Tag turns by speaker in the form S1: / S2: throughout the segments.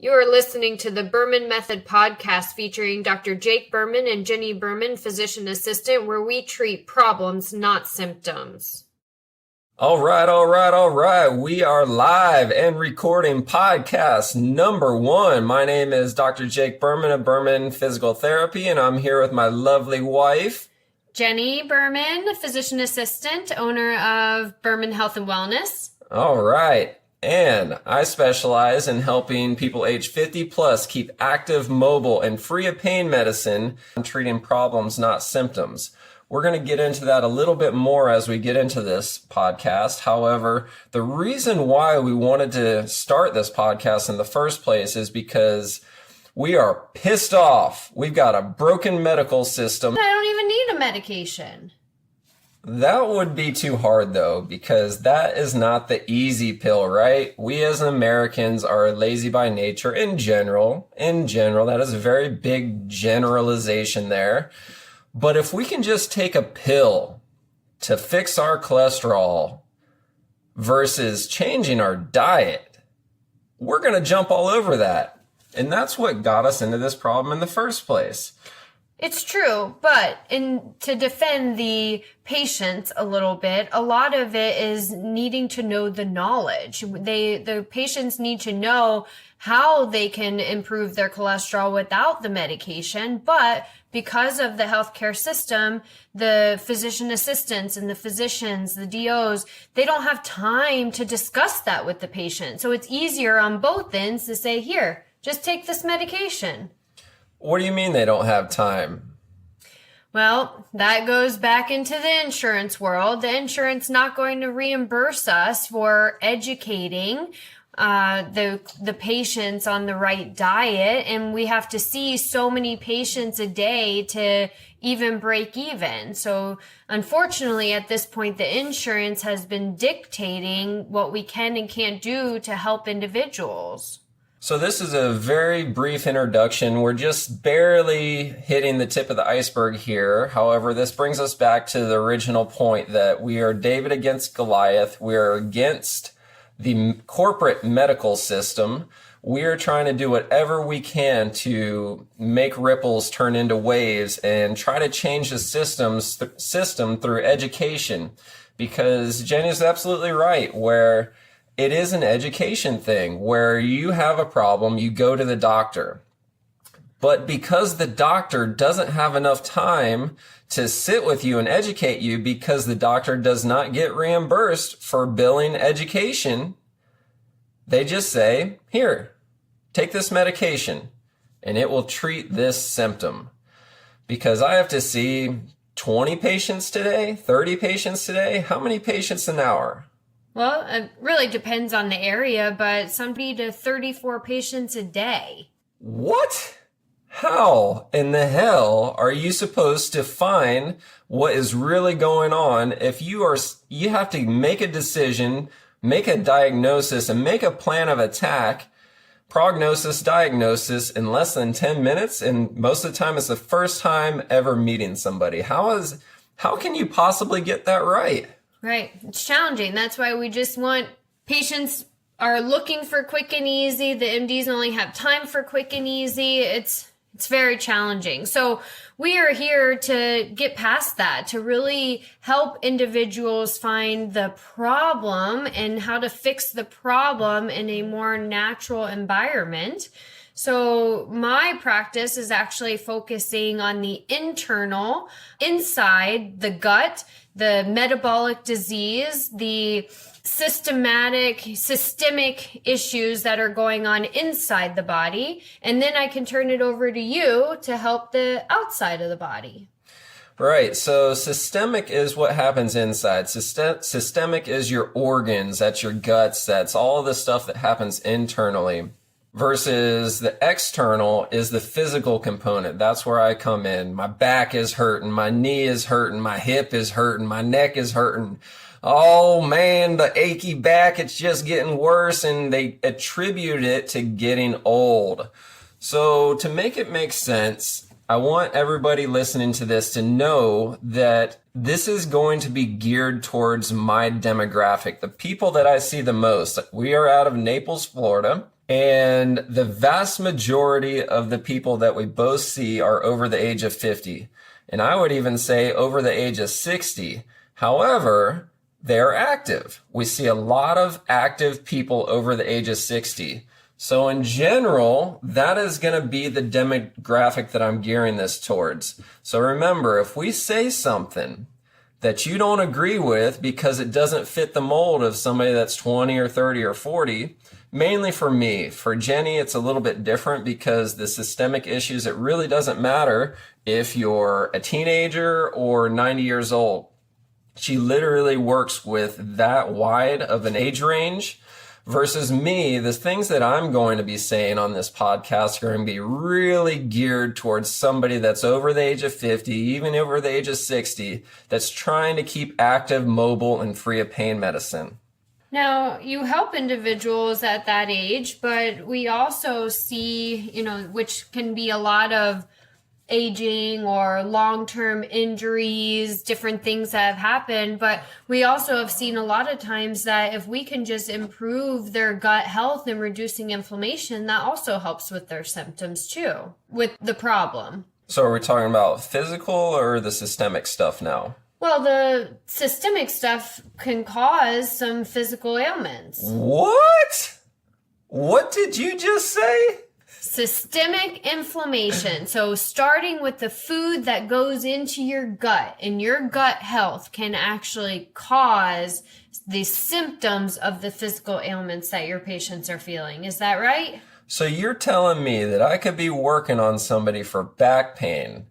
S1: You are listening to the Berman Method Podcast featuring Dr. Jake Berman and Jenni Berman, physician assistant, where we treat problems, not symptoms.
S2: All right. We are live and recording podcast number 1. My name is Dr. Jake Berman of Berman Physical Therapy, and I'm here with my lovely wife,
S1: Jenni Berman, physician assistant, owner of Berman Health and Wellness.
S2: All right. And I specialize in helping people age 50 plus keep active, mobile, and free of pain medicine and treating problems, not symptoms. We're going to get into that a little bit more as we get into this podcast. However, the reason why we wanted to start this podcast in the first place is because we are pissed off. We've got a broken medical system.
S1: I don't even need a medication.
S2: That would be too hard, though, because that is not the easy pill, right? We as Americans are lazy by nature in general. That is a very big generalization there. But if we can just take a pill to fix our cholesterol versus changing our diet, we're going to jump all over that. And that's what got us into this problem in the first place.
S1: It's true, but to defend the patients a little bit, a lot of it is needing to know the knowledge. The patients need to know how they can improve their cholesterol without the medication, but because of the healthcare system, the physician assistants and the physicians, the DOs, they don't have time to discuss that with the patient. So it's easier on both ends to say, here, just take this medication.
S2: What do you mean they don't have time?
S1: Well, that goes back into the insurance world. The insurance not going to reimburse us for educating the patients on the right diet, and we have to see so many patients a day to even break even. So unfortunately, at this point, the insurance has been dictating what we can and can't do to help individuals.
S2: So this is a very brief introduction. We're just barely hitting the tip of the iceberg here. However, this brings us back to the original point that we are David against Goliath. We are against the corporate medical system. We are trying to do whatever we can to make ripples turn into waves and try to change the system through education. Because Jenni's absolutely right, where it is an education thing where you have a problem, you go to the doctor. But because the doctor doesn't have enough time to sit with you and educate you because the doctor does not get reimbursed for billing education, they just say, here, take this medication and it will treat this symptom. Because I have to see 20 patients today, 30 patients today. How many patients an hour?
S1: Well, it really depends on the area, but some be to 34 patients a day.
S2: What? How in the hell are you supposed to find what is really going on if you have to make a decision, make a diagnosis, and make a plan of attack, prognosis, diagnosis in less than 10 minutes? And most of the time, it's the first time ever meeting somebody. How can you possibly get that right?
S1: Right. It's challenging. That's why we just want patients are looking for quick and easy. The MDs only have time for quick and easy. It's very challenging. So we are here to get past that, to really help individuals find the problem and how to fix the problem in a more natural environment. So my practice is actually focusing on the internal, inside the gut, the metabolic disease, the systemic issues that are going on inside the body. And then I can turn it over to you to help the outside of the body.
S2: Right. So systemic is what happens inside. Systemic is your organs, that's your guts, that's all the stuff that happens internally. Versus the external is the physical component. That's where I come in. My back is hurting, my knee is hurting, my hip is hurting, my neck is hurting. Oh man, the achy back, it's just getting worse, and they attribute it to getting old. So to make it make sense, I want everybody listening to this to know that this is going to be geared towards my demographic, the people that I see the most. We are out of Naples, Florida. And the vast majority of the people that we both see are over the age of 50. And I would even say over the age of 60. However, they're active. We see a lot of active people over the age of 60. So in general, that is going to be the demographic that I'm gearing this towards. So remember, if we say something that you don't agree with because it doesn't fit the mold of somebody that's 20 or 30 or 40, mainly for me. For Jenni, it's a little bit different because the systemic issues, it really doesn't matter if you're a teenager or 90 years old. She literally works with that wide of an age range. Versus me, the things that I'm going to be saying on this podcast are going to be really geared towards somebody that's over the age of 50, even over the age of 60, that's trying to keep active, mobile, and free of pain medicine.
S1: Now, you help individuals at that age, but we also see, which can be a lot of aging or long-term injuries, different things that have happened. But we also have seen a lot of times that if we can just improve their gut health and reducing inflammation, that also helps with their symptoms too, with the problem.
S2: So are we talking about physical or the systemic stuff now?
S1: Well, the systemic stuff can cause some physical ailments.
S2: What? What did you just say?
S1: Systemic inflammation. So starting with the food that goes into your gut, and your gut health can actually cause the symptoms of the physical ailments that your patients are feeling. Is that right?
S2: So you're telling me that I could be working on somebody for back pain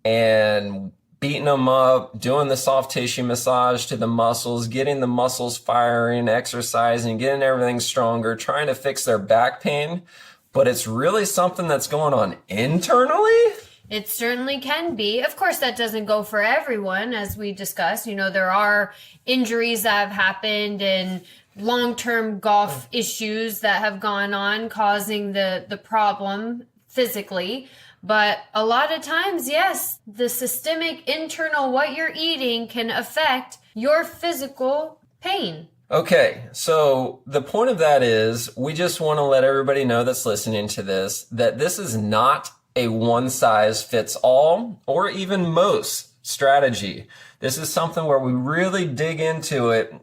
S2: and beating them up, doing the soft tissue massage to the muscles, getting the muscles firing, exercising, getting everything stronger, trying to fix their back pain, but it's really something that's going on internally?
S1: It certainly can be. Of course, that doesn't go for everyone, as we discussed. There are injuries that have happened and long-term golf issues that have gone on causing the problem physically. But a lot of times, yes, the systemic internal, what you're eating can affect your physical pain.
S2: Okay, so the point of that is we just want to let everybody know that's listening to this that this is not a one-size-fits-all or even most strategy. This is something where we really dig into it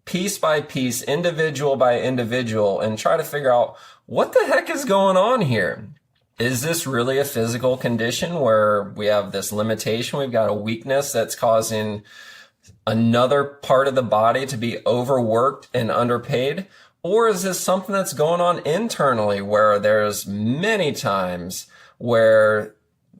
S2: piece by piece, individual by individual, and try to figure out what the heck is going on here. Is this really a physical condition where we have this limitation? We've got a weakness that's causing another part of the body to be overworked and underpaid? Or is this something that's going on internally where there's many times where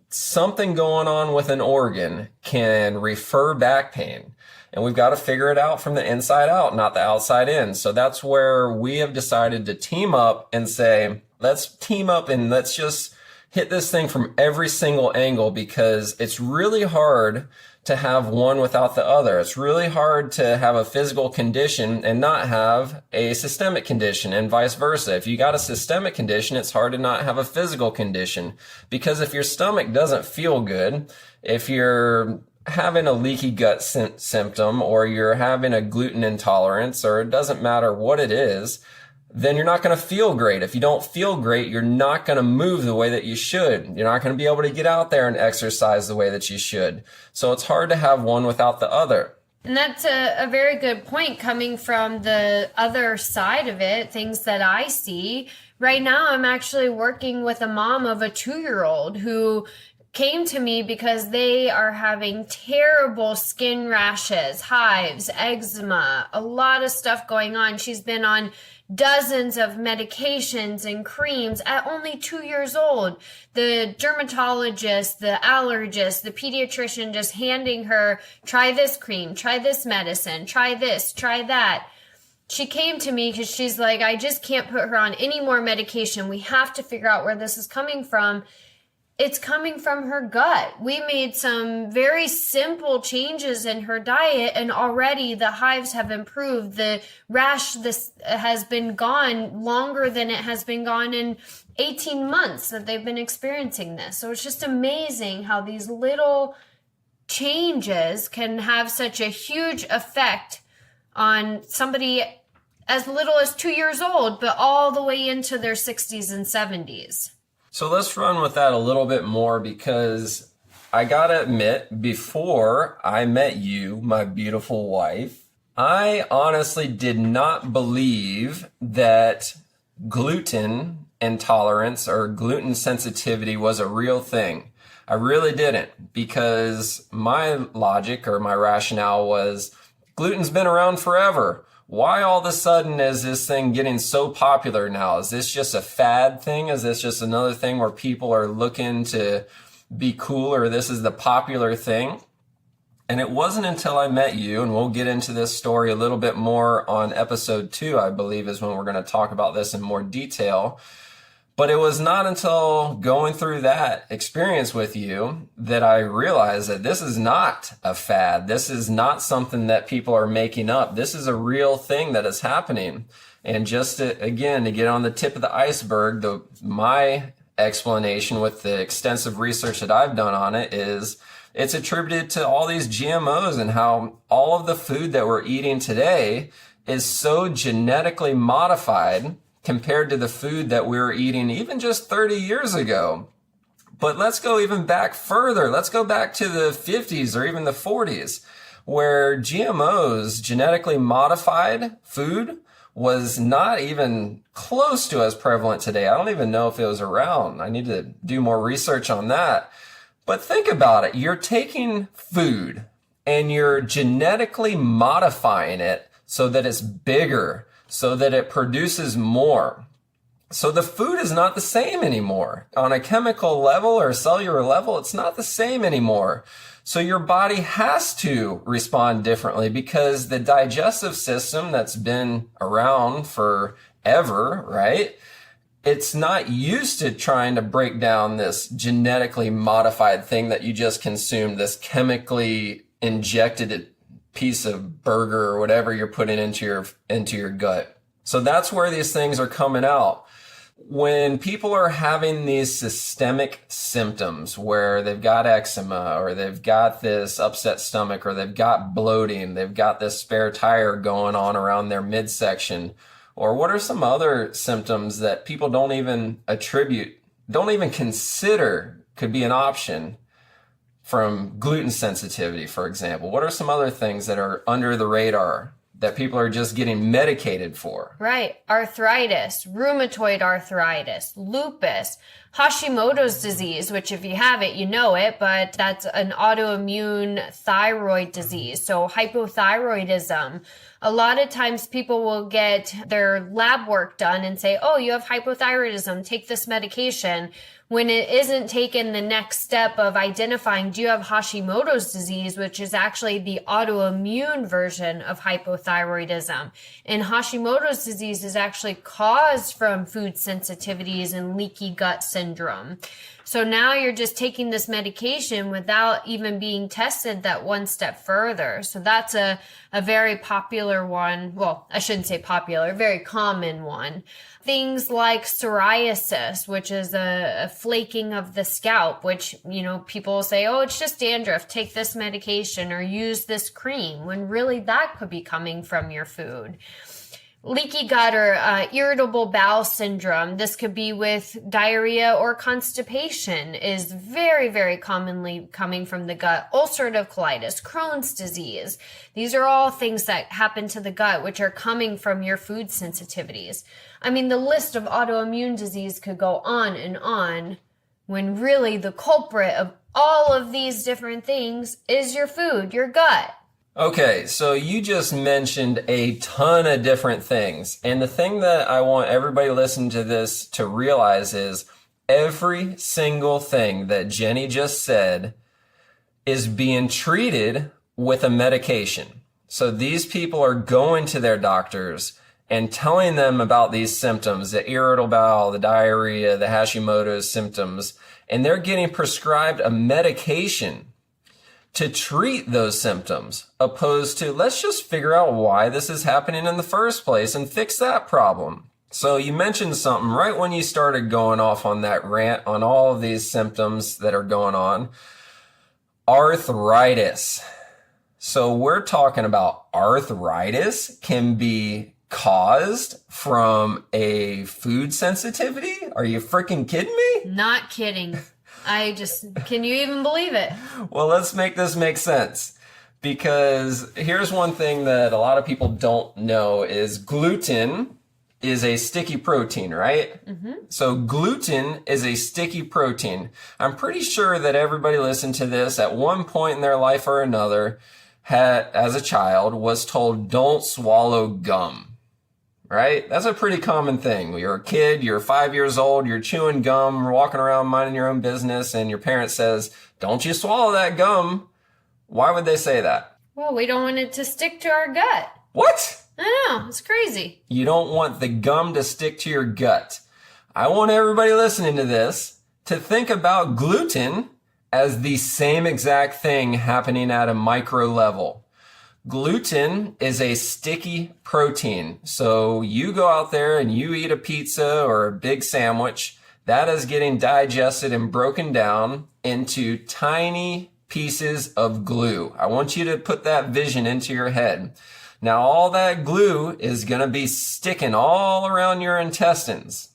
S2: something going on with an organ can refer back pain? And we've got to figure it out from the inside out, not the outside in. So that's where we have decided to team up and say, let's team up and let's just hit this thing from every single angle, because it's really hard to have one without the other. It's really hard to have a physical condition and not have a systemic condition, and vice versa. If you got a systemic condition, it's hard to not have a physical condition, because if your stomach doesn't feel good, if you're having a leaky gut symptom, or you're having a gluten intolerance, or it doesn't matter what it is, then you're not going to feel great. If you don't feel great, you're not going to move the way that you should. You're not going to be able to get out there and exercise the way that you should. So it's hard to have one without the other.
S1: And that's a very good point coming from the other side of it, things that I see. Right now, I'm actually working with a mom of a 2-year-old who came to me because they are having terrible skin rashes, hives, eczema, a lot of stuff going on. She's been on dozens of medications and creams at only 2 years old. The dermatologist, the allergist, the pediatrician just handing her, try this cream, try this medicine, try this, try that. She came to me because she's like, I just can't put her on any more medication. We have to figure out where this is coming from. It's coming from her gut. We made some very simple changes in her diet, and already the hives have improved. The rash has been gone longer than it has been gone in 18 months that they've been experiencing this. So it's just amazing how these little changes can have such a huge effect on somebody as little as 2 years old, but all the way into their 60s and 70s.
S2: So let's run with that a little bit more, because I gotta admit, before I met you, my beautiful wife, I honestly did not believe that gluten intolerance or gluten sensitivity was a real thing. I really didn't, because my logic or my rationale was gluten's been around forever. Why all of a sudden is this thing getting so popular now? Is this just a fad thing? Is this just another thing where people are looking to be cool, or this is the popular thing? And it wasn't until I met you, and we'll get into this story a little bit more on episode 2, I believe, is when we're going to talk about this in more detail. But it was not until going through that experience with you that I realized that this is not a fad. This is not something that people are making up. This is a real thing that is happening. And just to get on the tip of the iceberg, my explanation with the extensive research that I've done on it is it's attributed to all these GMOs and how all of the food that we're eating today is so genetically modified compared to the food that we were eating even just 30 years ago. But let's go even back further. Let's go back to the 50s or even the 40s, where GMOs, genetically modified food, was not even close to as prevalent today. I don't even know if it was around. I need to do more research on that. But think about it. You're taking food and you're genetically modifying it so that it's bigger, so that it produces more. So the food is not the same anymore. On a chemical level or cellular level, it's not the same anymore. So your body has to respond differently, because the digestive system that's been around forever, right? It's not used to trying to break down this genetically modified thing that you just consumed, this chemically injected piece of burger or whatever you're putting into your gut. So that's where these things are coming out. When people are having these systemic symptoms where they've got eczema, or they've got this upset stomach, or they've got bloating, they've got this spare tire going on around their midsection, or what are some other symptoms that people don't even consider could be an option from gluten sensitivity, for example? What are some other things that are under the radar that people are just getting medicated for?
S1: Right. Arthritis, rheumatoid arthritis, lupus, Hashimoto's disease, which if you have it, you know it, but that's an autoimmune thyroid disease. So hypothyroidism. A lot of times people will get their lab work done and say, oh, you have hypothyroidism, take this medication, when it isn't taken the next step of identifying, do you have Hashimoto's disease, which is actually the autoimmune version of hypothyroidism. And Hashimoto's disease is actually caused from food sensitivities and leaky gut syndrome. So now you're just taking this medication without even being tested that one step further. So that's a very popular one. Well, I shouldn't say popular, very common one. Things like psoriasis, which is a flaking of the scalp, which, people will say, oh, it's just dandruff, take this medication or use this cream, when really that could be coming from your food. Leaky gut or irritable bowel syndrome, this could be with diarrhea or constipation, is very, very commonly coming from the gut. Ulcerative colitis, Crohn's disease. These are all things that happen to the gut, which are coming from your food sensitivities. I mean, the list of autoimmune disease could go on and on, when really the culprit of all of these different things is your food, your gut.
S2: Okay, so you just mentioned a ton of different things. And the thing that I want everybody listening to this to realize is every single thing that Jenni just said is being treated with a medication. So these people are going to their doctors and telling them about these symptoms, the irritable bowel, the diarrhea, the Hashimoto's symptoms, and they're getting prescribed a medication to treat those symptoms, opposed to let's just figure out why this is happening in the first place and fix that problem. So you mentioned something right when you started going off on that rant on all of these symptoms that are going on. Arthritis. So we're talking about arthritis can be caused from a food sensitivity? Are you freaking kidding me?
S1: Not kidding. Can you even believe it?
S2: Well, let's make this make sense. Because here's one thing that a lot of people don't know is gluten is a sticky protein, right? Mm-hmm. So gluten is a sticky protein. I'm pretty sure that everybody listened to this at one point in their life or another, as a child, was told, don't swallow gum, right? That's a pretty common thing. You're a kid, you're 5 years old, you're chewing gum, walking around minding your own business, and your parent says, don't you swallow that gum. Why would they say that?
S1: Well, we don't want it to stick to our gut.
S2: What?
S1: I know, it's crazy.
S2: You don't want the gum to stick to your gut. I want everybody listening to this to think about gluten as the same exact thing happening at a micro level. Gluten is a sticky protein. So you go out there and you eat a pizza or a big sandwich, that is getting digested and broken down into tiny pieces of glue. I want you to put that vision into your head. Now, all that glue is going to be sticking all around your intestines.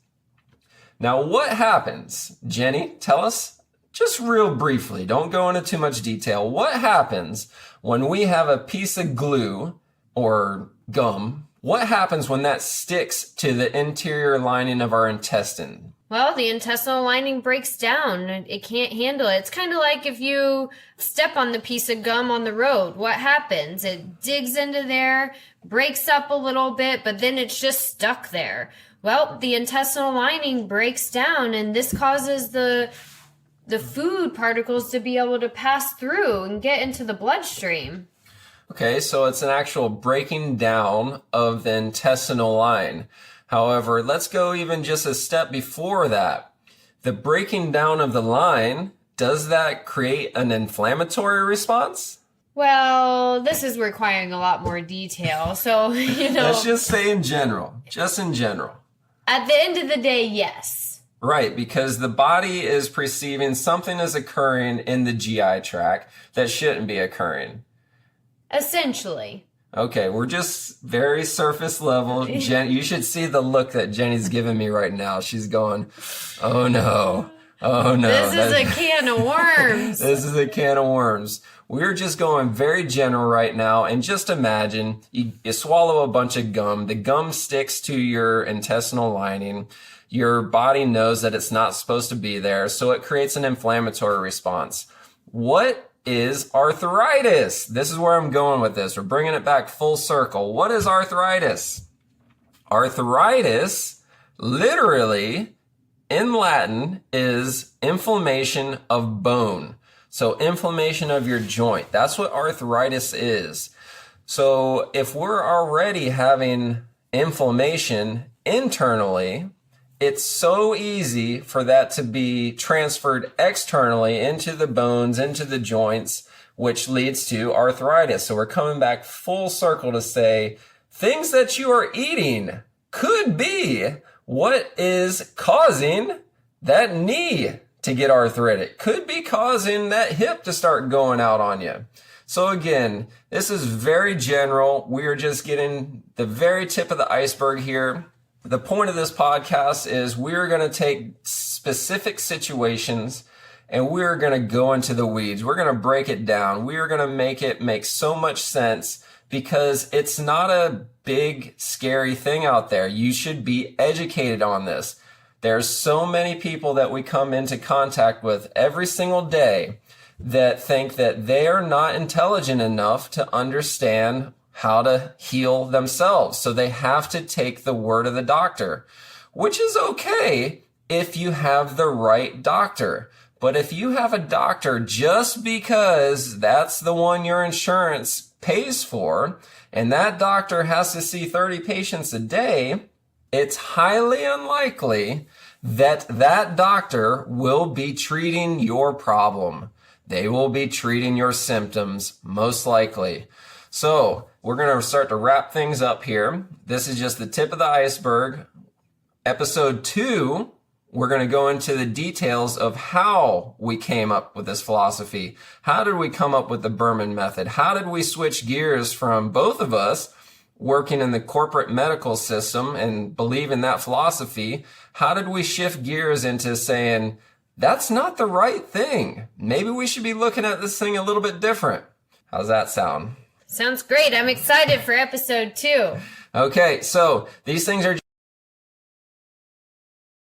S2: Now, what happens? Jenni, tell us just real briefly. Don't go into too much detail. What happens when we have a piece of glue or gum? What happens when that sticks to the interior lining of our intestine?
S1: Well, the intestinal lining breaks down. It can't handle it. It's kind of like if you step on the piece of gum on the road. What happens? It digs into there, breaks up a little bit, but then it's just stuck there. Well, the intestinal lining breaks down, and this causes the food particles to be able to pass through and get into the bloodstream.
S2: Okay, so it's an actual breaking down of the intestinal line. However, let's go even just a step before that. The breaking down of the line, does that create an inflammatory response?
S1: Well, this is requiring a lot more detail. So,
S2: Let's just say in general, just in general.
S1: At the end of the day, yes.
S2: Right, because the body is perceiving something is occurring in the GI tract that shouldn't be occurring.
S1: Essentially.
S2: Okay, we're just very surface level. Jen, you should see the look that Jenni's giving me right now. She's going, oh no, oh no.
S1: This is a can of worms.
S2: This is a can of worms. We're just going very general right now. And just imagine you swallow a bunch of gum. The gum sticks to your intestinal lining. Your body knows that it's not supposed to be there. So it creates an inflammatory response. What is arthritis? This is where I'm going with this. We're bringing it back full circle. What is arthritis? Arthritis, literally, in Latin, is inflammation of bone. So inflammation of your joint. That's what arthritis is. So if we're already having inflammation internally, it's so easy for that to be transferred externally into the bones, into the joints, which leads to arthritis. So we're coming back full circle to say things that you are eating could be what is causing that knee to get arthritic, could be causing that hip to start going out on you. So again, this is very general. We are just getting the very tip of the iceberg here. The point of this podcast is we're going to take specific situations and we're going to go into the weeds. We're going to break it down. We are going to make it make so much sense because it's not a big, scary thing out there. You should be educated on this. There's so many people that we come into contact with every single day that think that they are not intelligent enough to understand how to heal themselves. So they have to take the word of the doctor, which is okay if you have the right doctor. But if you have a doctor just because that's the one your insurance pays for, and that doctor has to see 30 patients a day, it's highly unlikely that that doctor will be treating your problem. They will be treating your symptoms, most likely. So we're going to start to wrap things up here. This is just the tip of the iceberg. Episode 2, we're going to go into the details of how we came up with this philosophy. How did we come up with the Berman Method? How did we switch gears from both of us working in the corporate medical system and believe in that philosophy, how did we shift gears into saying, that's not the right thing? Maybe we should be looking at this thing a little bit different. How's that sound?
S1: Sounds great. I'm excited for episode 2.
S2: Okay, so these things are